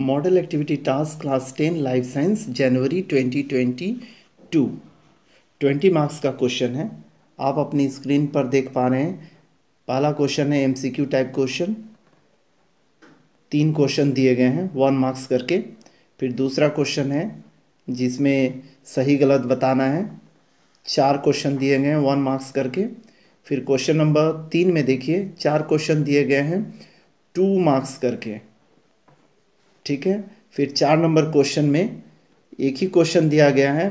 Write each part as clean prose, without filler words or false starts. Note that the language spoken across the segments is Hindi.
Model activity task class 10 life science जनवरी 2022 20 मार्क्स का क्वेश्चन है। आप अपनी स्क्रीन पर देख पा रहे हैं। पहला क्वेश्चन है एमसीक्यू टाइप क्वेश्चन। 3 क्वेश्चन दिए गए हैं 1 मार्क्स करके। फिर दूसरा क्वेश्चन है जिसमें सही गलत बताना है। 4 क्वेश्चन दिए गए हैं 1 मार्क्स करके। फिर क्वेश्चन नंबर 3 में देखिए 4 क्वेश्चन दिए गए हैं 2 मार्क्स करके, ठीक है। फिर 4 नंबर क्वेश्चन में एक ही क्वेश्चन दिया गया है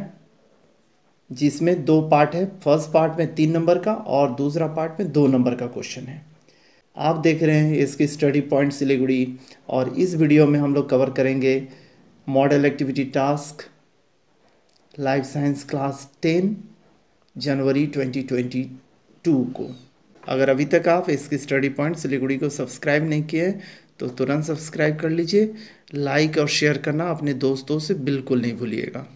जिसमें 2 पार्ट है। फर्स्ट पार्ट में 3 नंबर का और दूसरा पार्ट में 2 नंबर का क्वेश्चन है। आप देख रहे हैं इसकी स्टडी पॉइंट सिलीगुड़ी, और इस वीडियो में हम लोग कवर करेंगे model activity task life science class 10 जनवरी 2022 को। अगर अभी तक आप इसकी स्टडी पॉइंट सिलीगुड़ी को सब्सक्राइब नहीं किए तो तुरंत सब्सक्राइब कर लीजिए। लाइक और शेयर करना अपने दोस्तों से बिल्कुल नहीं भूलिएगा।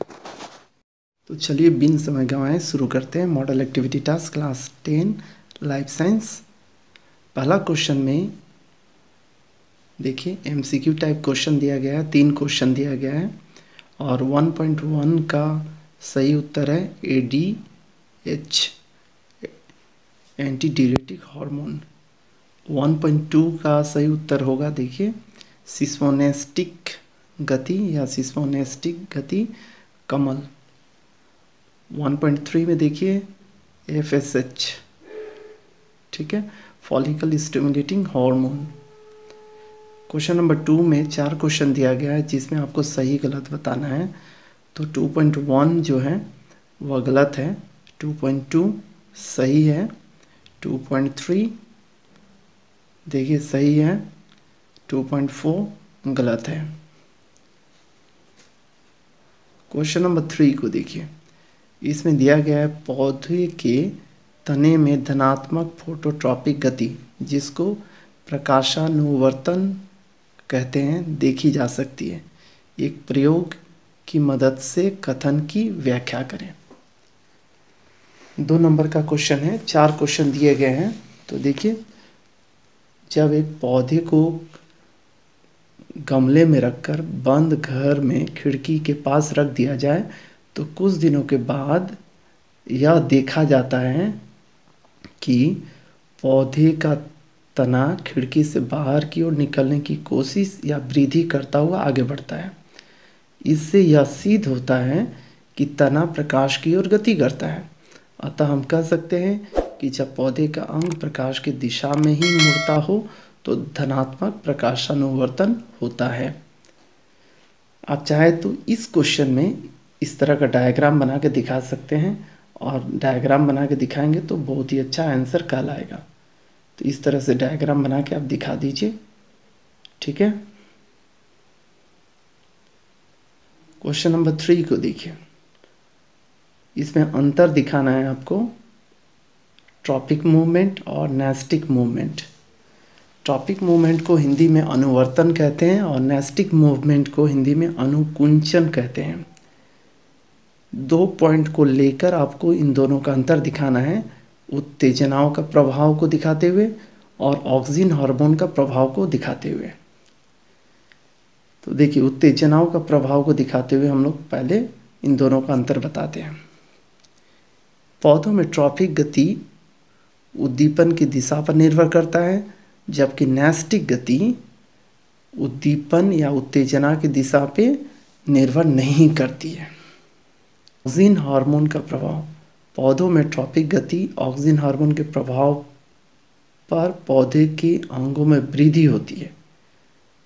तो चलिए बिन समय गंवाए शुरू करते हैं model activity task class 10 life science. पहला क्वेश्चन में देखिए एमसीक्यू टाइप क्वेश्चन दिया गया है। 3 क्वेश्चन दिया गया है और 1.1 का सही उत्तर है ADH एंटी डाययूरेटिक हार्मोन। 1.2 का सही उत्तर होगा देखिए सिस्मोनेस्टिक गति या सिस्मोनेस्टिक गति कमल। 1.3 में देखिए FSH, ठीक है, follicle stimulating hormone. Question number 2 में 4 क्वेश्चन दिया गया है जिसमें आपको सही गलत बताना है। तो 2.1 जो है वह गलत है, 2.2 सही है, 2.3 देखिए सही है, 2.4 गलत है। क्वेश्चन नंबर 3 को देखिए। इसमें दिया गया है पौधे के तने में धनात्मक फोटोट्रॉपिक गति जिसको प्रकाशानुवर्तन कहते हैं देखी जा सकती है। एक प्रयोग की मदद से कथन की व्याख्या करें। 2 नंबर का क्वेश्चन है। 4 क्वेश्चन दिए गए हैं। तो देखिए जब एक पौधे को गमले में रखकर बंद घर में खिड़की के पास रख दिया जाए तो कुछ दिनों के बाद यह देखा जाता है कि पौधे का तना खिड़की से बाहर की ओर निकलने की कोशिश या वृद्धि करता हुआ आगे बढ़ता है। इससे यह सिद्ध होता है कि तना प्रकाश की ओर गति करता है। अतः हम कह सकते हैं कि जब पौधे का अंग प्रकाश की दिशा में ही मुड़ता हो तो धनात्मक प्रकाशानुवर्तन होता है। आप चाहे तो इस क्वेश्चन में इस तरह का डायग्राम बना के दिखा सकते हैं, और डायग्राम बना के दिखाएंगे तो बहुत ही अच्छा आंसर कहलाएगा। तो इस तरह से डायग्राम बना के आप दिखा दीजिए, ठीक है। क्वेश्चन नंबर 3 को देखिए। इसमें अंतर दिखाना है आपको ट्रॉपिक मूवमेंट और नेस्टिक मूवमेंट। ट्रॉपिक मूवमेंट को हिंदी में अनुवर्तन कहते हैं और नेस्टिक मूवमेंट को हिंदी में अनुकुंचन कहते हैं। 2 पॉइंट को लेकर आपको इन दोनों का अंतर दिखाना है, उत्तेजनाओं का प्रभाव को दिखाते हुए और ऑक्सिन हार्मोन का प्रभाव को दिखाते हुए। तो देखिए उत्तेजनाओं का प्रभाव को दिखाते हुए हम लोग पहले इन दोनों का अंतर बताते हैं। पौधों में ट्रॉपिक गति उद्दीपन की दिशा पर निर्भर करता है, जबकि नेस्टिक गति उद्दीपन या उत्तेजना की दिशा पे निर्भर नहीं करती है। ऑक्सिन हार्मोन का प्रभाव। पौधों में ट्रॉपिक गति ऑक्सिन हार्मोन के प्रभाव पर पौधे के अंगों में वृद्धि होती है,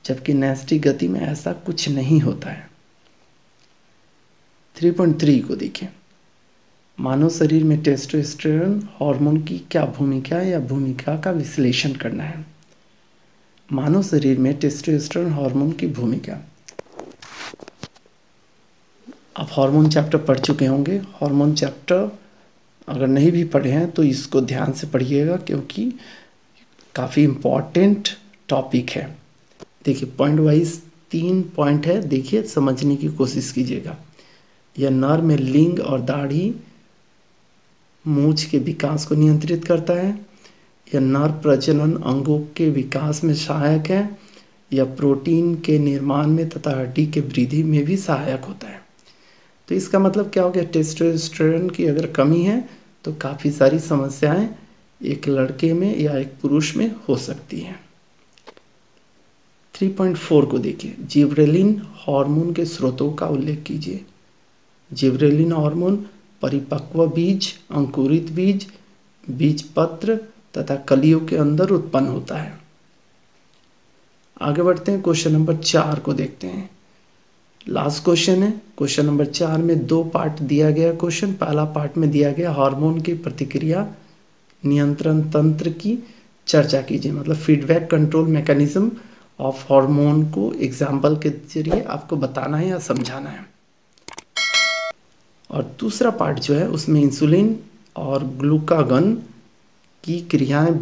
जबकि नेस्टिक गति में ऐसा कुछ नहीं होता है। 3.3 को देखिए। मानव शरीर में टेस्टोस्टेरोन हार्मोन की क्या भूमिका है या भूमिका का विश्लेषण करना है। मानव शरीर में टेस्टोस्टेरोन हार्मोन की भूमिका। आप हार्मोन चैप्टर पढ़ चुके होंगे। हार्मोन चैप्टर अगर नहीं भी पढ़े हैं तो इसको ध्यान से पढ़िएगा क्योंकि काफ़ी इम्पॉर्टेंट टॉपिक है। देखिए पॉइंट वाइज 3 पॉइंट है, देखिए समझने की कोशिश कीजिएगा। यह नर में लिंग और दाढ़ी मूंछ के विकास को नियंत्रित करता है। यह नर प्रजनन अंगों के विकास में सहायक है। या प्रोटीन के निर्माण में तथा हड्डी के वृद्धि में भी सहायक होता है। तो इसका मतलब क्या हो गया, टेस्टोस्टेरोन की अगर कमी है तो काफ़ी सारी समस्याएं एक लड़के में या एक पुरुष में हो सकती हैं। 3.4 को देखिए, जिबरेलिन हार्मोन के स्रोतों का उल्लेख कीजिए। जिबरेलिन हार्मोन परिपक्व बीज, अंकुरित बीज, बीजपत्र तथा कलियों के अंदर उत्पन्न होता है। आगे बढ़ते हैं, क्वेश्चन नंबर 4 को देखते हैं। लास्ट क्वेश्चन है। क्वेश्चन नंबर 4 में 2 पार्ट दिया गया क्वेश्चन। पहला पार्ट में दिया गया हार्मोन की प्रतिक्रिया नियंत्रण तंत्र की चर्चा कीजिए, मतलब feedback control mechanism of hormone को एग्जाम्पल के जरिए आपको बताना है या समझाना है। और दूसरा पार्ट जो है उसमें इंसुलिन और ग्लूकागन की क्रियाएं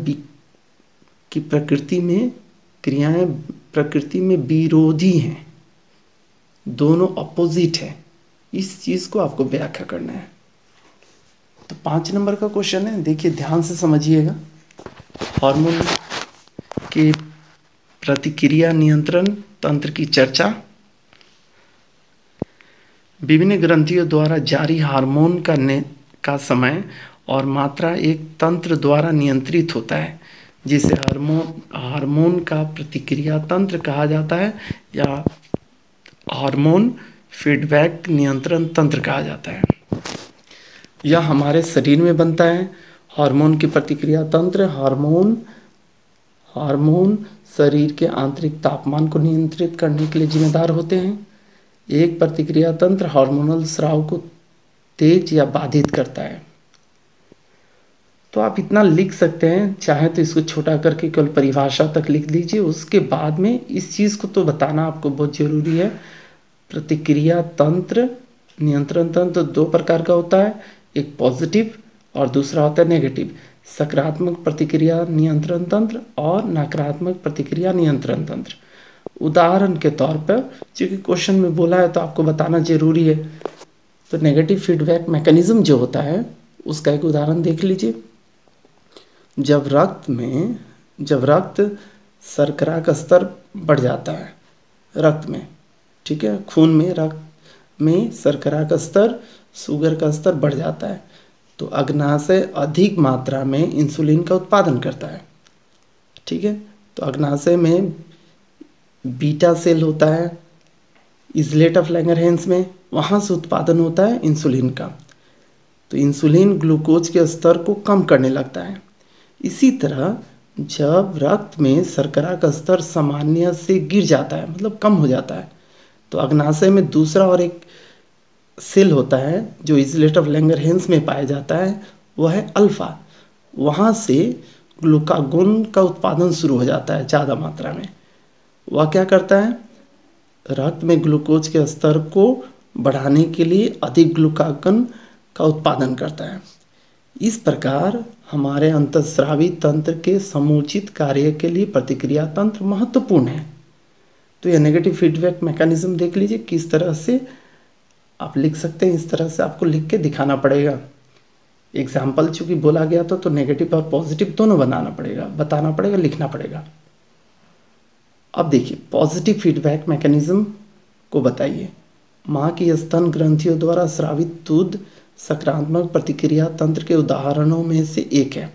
प्रकृति में विरोधी हैं, दोनों अपोजिट है। इस चीज़ को आपको व्याख्या करना है। तो 5 नंबर का क्वेश्चन है, देखिए ध्यान से समझिएगा। हार्मोन के प्रतिक्रिया नियंत्रण तंत्र की चर्चा। विभिन्न ग्रंथियों द्वारा जारी हार्मोन का समय और मात्रा एक तंत्र द्वारा नियंत्रित होता है, जिसे हार्मोन का प्रतिक्रिया तंत्र कहा जाता है या हार्मोन फीडबैक नियंत्रण तंत्र कहा जाता है। यह हमारे शरीर में बनता है। हार्मोन की प्रतिक्रिया तंत्र हार्मोन शरीर के आंतरिक तापमान को नियंत्रित करने के लिए जिम्मेदार होते हैं। एक प्रतिक्रिया तंत्र हार्मोनल स्राव को तेज या बाधित करता है। तो आप इतना लिख सकते हैं, चाहे तो इसको छोटा करके केवल परिभाषा तक लिख लीजिए। उसके बाद में इस चीज़ को तो बताना आपको बहुत ज़रूरी है। प्रतिक्रिया तंत्र, नियंत्रण तंत्र 2 प्रकार का होता है, एक पॉजिटिव और दूसरा होता है नेगेटिव। सकारात्मक प्रतिक्रिया नियंत्रण तंत्र और नकारात्मक प्रतिक्रिया नियंत्रण तंत्र। उदाहरण के तौर पर, क्योंकि क्वेश्चन में बोला है तो आपको बताना जरूरी है, तो नेगेटिव फीडबैक मैकेनिज्म जो होता है उसका एक उदाहरण देख लीजिए। जब रक्त शर्करा का स्तर बढ़ जाता है, रक्त में, ठीक है, खून में, रक्त में शर्करा का स्तर, शुगर का स्तर बढ़ जाता है, तो अग्नाशय अधिक मात्रा में इंसुलिन का उत्पादन करता है। ठीक है, तो अग्नाशय में बीटा सेल होता है, इजलेट ऑफ लैंगरहैंस में, वहाँ से उत्पादन होता है इंसुलिन का। तो इंसुलिन ग्लूकोज के स्तर को कम करने लगता है। इसी तरह जब रक्त में शर्करा का स्तर सामान्य से गिर जाता है, मतलब कम हो जाता है, तो अग्नाशय में दूसरा और एक सेल होता है जो इजलेट ऑफ लैंगरहैंस में पाया जाता है, वह है अल्फा। वहाँ से ग्लूकागोन का उत्पादन शुरू हो जाता है ज़्यादा मात्रा में। वह क्या करता है, रक्त में ग्लूकोज के स्तर को बढ़ाने के लिए अधिक ग्लूकागन का उत्पादन करता है। इस प्रकार हमारे अंतःस्रावी तंत्र के समुचित कार्य के लिए प्रतिक्रिया तंत्र महत्वपूर्ण है। तो यह नेगेटिव फीडबैक मैकेनिज्म देख लीजिए किस तरह से आप लिख सकते हैं। इस तरह से आपको लिख के दिखाना पड़ेगा। एग्जाम्पल चूँकि बोला गया था तो नेगेटिव और पॉजिटिव दोनों बताना पड़ेगा, लिखना पड़ेगा। अब देखिए पॉजिटिव फीडबैक मैकेनिज्म को बताइए। माँ की स्तन ग्रंथियों द्वारा स्रावित दूध सकारात्मक प्रतिक्रिया तंत्र के उदाहरणों में से एक है।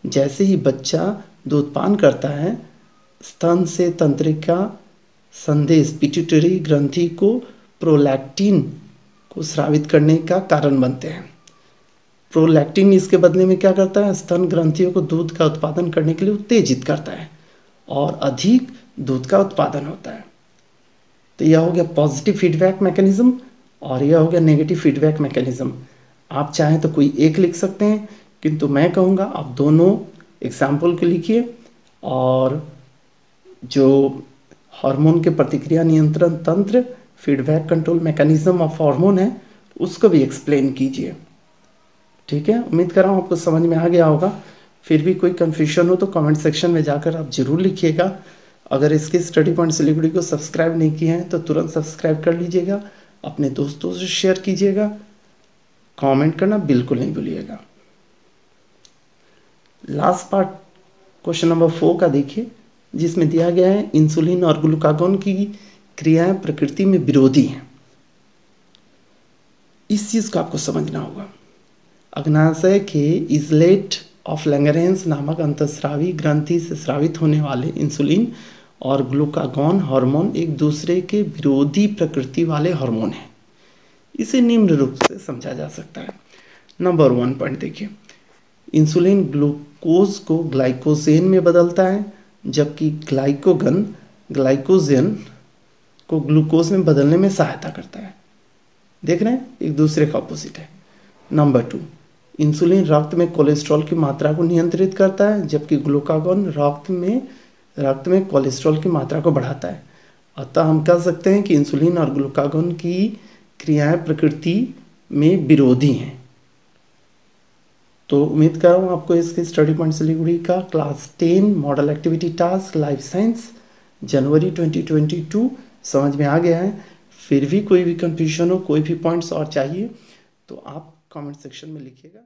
जैसे ही बच्चा दूधपान करता है, स्तन से तंत्रिका संदेश पिट्यूटरी ग्रंथि को प्रोलैक्टिन को स्रावित करने का कारण बनते हैं। प्रोलैक्टिन इसके बदले में क्या करता है, स्तन ग्रंथियों को दूध का उत्पादन करने के लिए उत्तेजित करता है और अधिक दूध का उत्पादन होता है। तो यह हो गया पॉजिटिव फीडबैक मैकेनिज्म और यह हो गया नेगेटिव फीडबैक मैकेनिज्म। आप चाहें तो कोई एक लिख सकते हैं, किंतु मैं कहूँगा आप दोनों एग्जाम्पल के लिखिए और जो हार्मोन के प्रतिक्रिया नियंत्रण तंत्र feedback control mechanism of hormone है उसको भी एक्सप्लेन कीजिए। ठीक है, उम्मीद कर रहा हूँ आपको समझ में आ गया होगा। फिर भी कोई कन्फ्यूजन हो तो कमेंट सेक्शन में जाकर आप ज़रूर लिखिएगा। अगर इसके स्टडी पॉइंट सिलीगुड़ी को सब्सक्राइब नहीं किए हैं तो तुरंत सब्सक्राइब कर लीजिएगा, अपने दोस्तों से शेयर कीजिएगा, कमेंट करना बिल्कुल नहीं भूलिएगा। लास्ट पार्ट क्वेश्चन नंबर 4 का देखिए। जिसमें दिया गया है इंसुलिन और ग्लूकागॉन की क्रियाएं प्रकृति में विरोधी हैं। इस चीज़ को आपको समझना होगा। अग्नाशय के इजलेट ऑफ लैंगरेंस नामक अंतःस्रावी ग्रंथि से स्रावित होने वाले इंसुलिन और ग्लूकागॉन हार्मोन एक दूसरे के विरोधी प्रकृति वाले हार्मोन हैं। इसे निम्न रूप से समझा जा सकता है। नंबर 1 पॉइंट देखिए, इंसुलिन ग्लूकोज को ग्लाइकोजेन में बदलता है, जबकि ग्लाइकोजन को ग्लूकोज में बदलने में सहायता करता है। देख रहे हैं, एक दूसरे का अपोजिट है। नंबर 2, इंसुलिन रक्त में कोलेस्ट्रॉल की मात्रा को नियंत्रित करता है, जबकि ग्लूकागॉन रक्त में कोलेस्ट्रॉल की मात्रा को बढ़ाता है। अतः हम कह सकते हैं कि इंसुलिन और ग्लूकागॉन की क्रियाएं प्रकृति में विरोधी हैं। तो उम्मीद कर रहा हूँ आपको इसके स्टडी पॉइंट सिलीगुड़ी का class 10 model activity task life science जनवरी 2022 समझ में आ गया है। फिर भी कोई भी कंफ्यूजन हो, कोई भी पॉइंट्स और चाहिए तो आप कमेंट सेक्शन में लिखिएगा।